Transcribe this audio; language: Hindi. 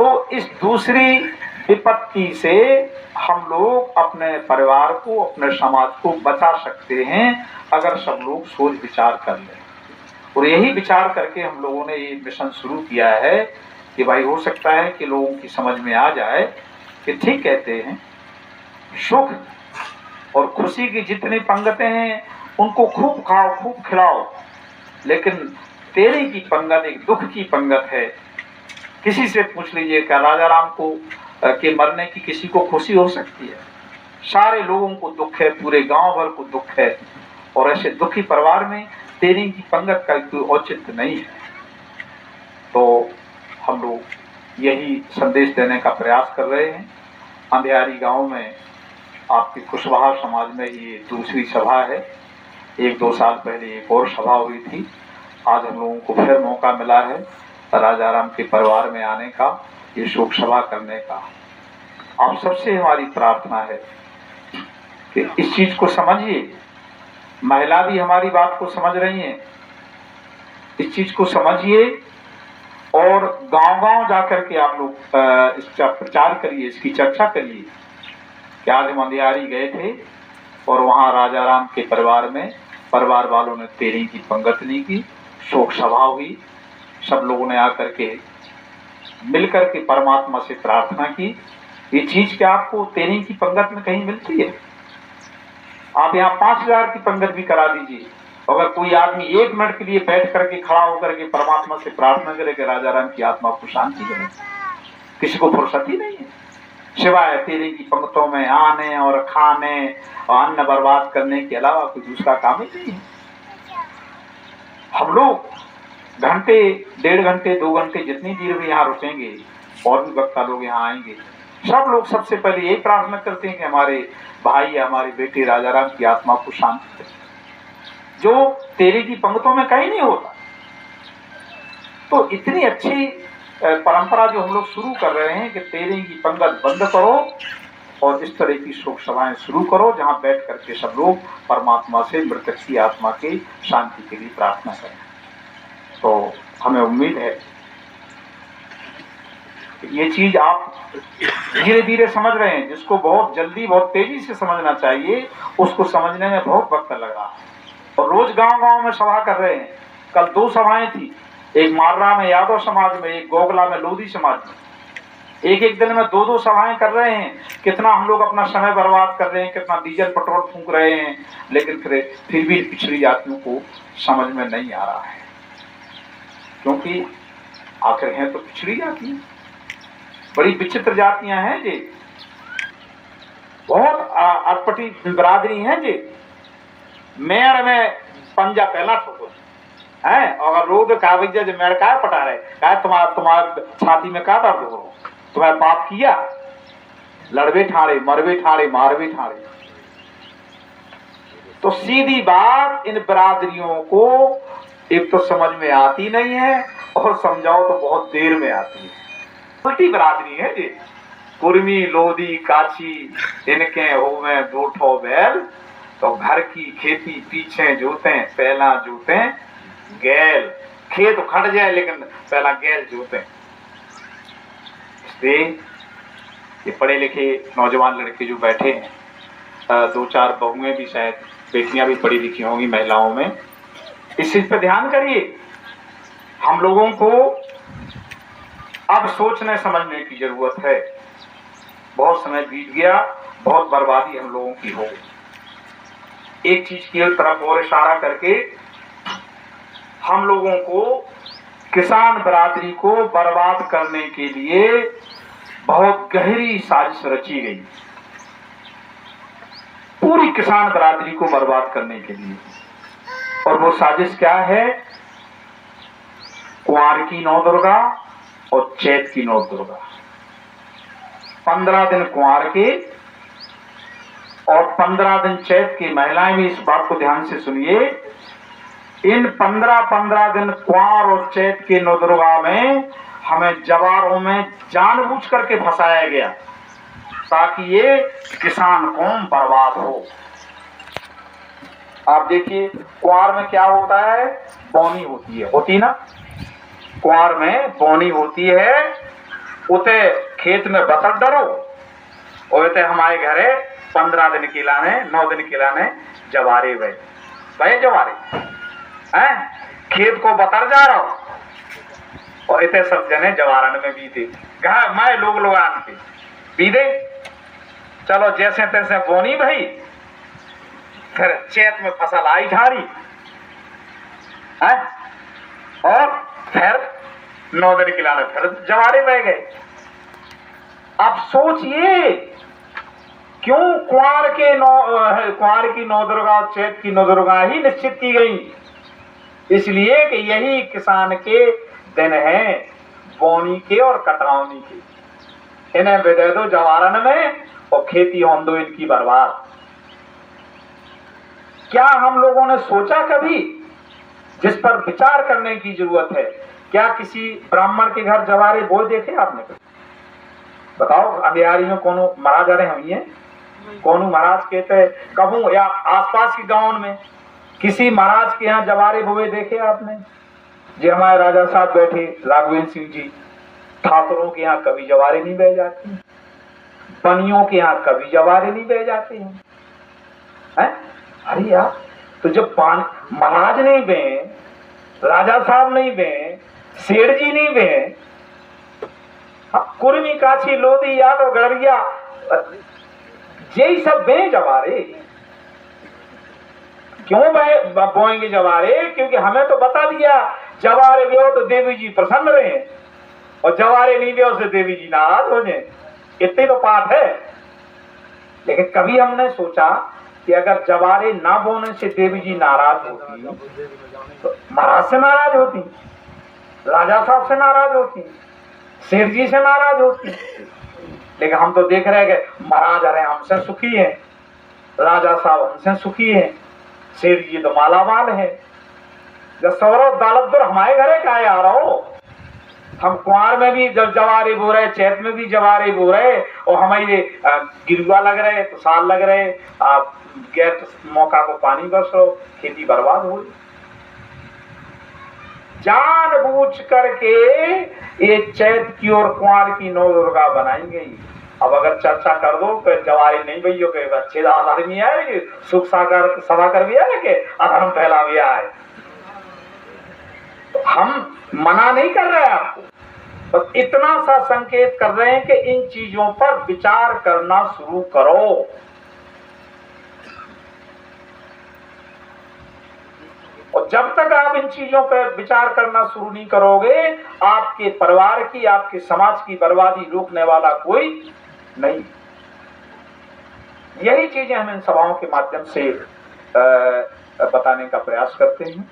तो इस दूसरी विपत्ति से हम लोग अपने परिवार को, अपने समाज को बचा सकते हैं अगर सब लोग सोच विचार कर लें। और यही विचार करके हम लोगों ने ये मिशन शुरू किया है कि भाई हो सकता है कि लोगों की समझ में आ जाए कि ठीक कहते हैं, सुख और खुशी की जितनी पंगतें हैं उनको खूब खाओ, खूब खिलाओ, लेकिन तेरे की पंगत एक दुख की पंगत है। किसी से पूछ लीजिए क्या राजा राम को के मरने की किसी को खुशी हो सकती है? सारे लोगों को दुख है, पूरे गांव भर को दुख है, और ऐसे दुखी परिवार में तेरी की पंगत का कोई औचित्य नहीं है। तो हम लोग यही संदेश देने का प्रयास कर रहे हैं। अंधियारी गांव में आपकी कुशवाहा समाज में ये दूसरी सभा है। 1-2 साल पहले एक और सभा हुई थी। आज हम लोगों को फिर मौका मिला है राजा राम के परिवार में आने का, ये शोक सभा करने का। आप सबसे हमारी प्रार्थना है कि इस चीज को समझिए। महिला भी हमारी बात को समझ रही हैं, इस चीज को समझिए और गांव-गांव जाकर के आप लोग इसका प्रचार करिए, इसकी चर्चा करिए कि आज हम अंधियारी गए थे और वहां राजा राम के परिवार में परिवार वालों ने तेरी की पंगत नहीं की, शोक सभा हुई, सब लोगों ने आकर के मिलकर के परमात्मा से प्रार्थना की। ये चीज क्या आपको तेरी की पंगत में कहीं मिलती है? आप यहाँ 5000 की पंगत भी करा दीजिए, अगर कोई आदमी 1 मिनट के लिए बैठ करके खड़ा होकर के परमात्मा से प्रार्थना करे कि राजा राम की आत्मा को शांति करे, किसी को फुर्सत ही नहीं है सिवाय तेरे की पंगतों में आने और खाने और अन्न बर्बाद करने के अलावा कोई दूसरा काम ही नहीं है। हम लोग घंटे, 1.5 घंटे, 2 घंटे जितनी देर भी यहाँ रुकेंगे और भी वक्ता लोग यहाँ आएंगे, सब लोग सबसे पहले यही प्रार्थना करते हैं कि हमारे भाई या हमारे बेटे राजा राम की आत्मा को शांति करे, जो तेरे की पंगतों में कहीं नहीं होता। तो इतनी अच्छी परंपरा जो हम लोग शुरू कर रहे हैं कि तेरे की पंगत बंद करो और इस तरह की शोक सभाएं शुरू करो जहां बैठ करके सब लोग परमात्मा से मृतक की आत्मा की शांति के लिए प्रार्थना करें। तो हमें उम्मीद है ये चीज आप धीरे धीरे समझ रहे हैं। जिसको बहुत जल्दी, बहुत तेजी से समझना चाहिए, उसको समझने में बहुत वक्त लग रहा है। और रोज गांव-गांव में सभा कर रहे हैं। कल 2 सभाएं थी, एक माररा में यादव समाज में, एक गोगला में लोधी समाज में। एक दिन में 2-2 सभाएं कर रहे हैं। कितना हम लोग अपना समय बर्बाद कर रहे हैं, कितना डीजल पेट्रोल फूंक रहे हैं, लेकिन फिर भी पिछड़ी जातियों को समझ में नहीं आ रहा है, क्योंकि आखिर हैं तो पिछड़ी जाति, बड़ी विचित्र जातियां हैं जी, बहुत अटपटी बिरादरी हैं जी। मेड़ में पंजा पहला ठोको है, अगर रोग कागज जो मेड़ का पटा रहे, क्या तुम्हारे छाती में का दर्द हो, तुम्हारे पाप किया, लड़वे ठाड़े, मरवे ठाड़े, मारवे ठाड़े। तो सीधी बात, इन बिरादरियों को एक तो समझ में आती नहीं है और समझाओ तो बहुत देर में आती है। उल्टी बिरादरी है जी, कुर्मी, लोधी, काची, इनके हो में 2 ठो बैल, तो घर की खेती पीछे जोते, पहला जोते गैल, खेत खड़ जाए लेकिन पहला गैल जोते। इसलिए ये पढ़े लिखे नौजवान लड़के जो बैठे हैं, 2-4 बहुएं भी, शायद बेटियां भी पढ़ी लिखी होंगी महिलाओं में, इस चीज पर ध्यान करिए। हम लोगों को अब सोचने समझने की जरूरत है। बहुत समय बीत गया, बहुत बर्बादी हम लोगों की हो। एक चीज की तरफ और इशारा करके हम लोगों को किसान बिरादरी को बर्बाद करने के लिए बहुत गहरी साजिश रची गई, पूरी किसान बिरादरी को बर्बाद करने के लिए। और वो साजिश क्या है? कुंवार की 9 दुर्गा और चैत की 9 दुर्गा। 15 दिन कुंवार के और 15 दिन चैत की। महिलाएं भी इस बात को ध्यान से सुनिए, इन 15 दिन कुंवार और चैत के 9 दुर्गा में हमें जवारों में जानबूझ करके फंसाया गया ताकि ये किसान कौम बर्बाद हो। आप देखिए कुंवार में क्या होता है, बौनी होती है, होती ना, कुंवार में बौनी होती है, उते खेत में बतर डरो और ते हमारे घरे 15 दिन खिलाने 9 दिन खिलाने जवारे भाई जवारे हैं, खेत को बतर जा रहा हो और इतने सब जने जवारन में बीते मैं लोग आन के बीते। चलो जैसे तैसे बोनी भाई, फिर चैत में फसल आई ढारी है और फिर 9 दिन खिलाने फिर जवारे बह गए। अब सोचिए क्यों कुंवार की नौ दुर्गा और चैत की नौ दुर्गा ही निश्चित की गई? इसलिए कि यही किसान के दिन हैं, बोनी के और कटरावनी के। इन्हें विदे दो जवारन में और खेती हों दो इनकी बर्बाद। क्या हम लोगों ने सोचा कभी, जिस पर विचार करने की जरूरत है? क्या किसी ब्राह्मण के घर जवारे बोए देखे आपने? बताओ, अंधियारी में कौन महाराज आ रहे हम ये कौन महाराज कहते कहूं या आसपास के गांव में किसी महाराज के यहाँ जवारे बोए देखे आपने? जो हमारे राजा साहब बैठे राघवेंद्र सिंह जी, ठाकुरों के यहाँ कभी जवारे नहीं बह जाते हैं, बनियों के यहाँ कभी जवारे नहीं बह जाते हैं। अरे यार, तो जब महाराज नहीं बे, राजा साहब नहीं बे, सेठ जी नहीं बे, कुर्मी काछी लोधी यादव गड़रिया यही सब बे जवारे। क्यों बोएंगे जवारे? क्योंकि हमें तो बता दिया जवारे बे तो देवी जी प्रसन्न रहे और जवारे नहीं बे से देवी जी नाराज हो जाए। इतने तो पाठ है। लेकिन कभी हमने सोचा कि अगर जवारे ना बोने से देवी जी नाराज होती तो महाराज से नाराज होती, राजा साहब से नाराज होती, सेठ जी से नाराज होती। लेकिन हम तो देख रहे हैं कि महाराज अरे हमसे सुखी है, राजा साहब हमसे सुखी है, सेठ जी तो मालामाल है। जब सौरभ दालतपुर हमारे घरे का आ रहा हो, हम कुंवार में भी जब जवारे बो रहे, चैत में भी जवारे बो रहे और हमारे गिरुआ लग रहे, तुषार लग रहे, आप गैर मौका को पानी बरस रहो, खेती बर्बाद हो। जानबूझ करके ये चैत की और कुंवार की नौ दुर्गा बनाई गई। अब अगर चर्चा कर दो कि जवारे नहीं भैया के अच्छे आदमी है, सुख सागर सभा कर भी है कि अधर्म फैला भी है, तो हम मना नहीं कर रहे हैं आपको, बस इतना सा संकेत कर रहे हैं कि इन चीजों पर विचार करना शुरू करो। और जब तक आप इन चीजों पर विचार करना शुरू नहीं करोगे, आपके परिवार की, आपके समाज की बर्बादी रोकने वाला कोई नहीं। यही चीजें हम इन सभाओं के माध्यम से बताने का प्रयास करते हैं।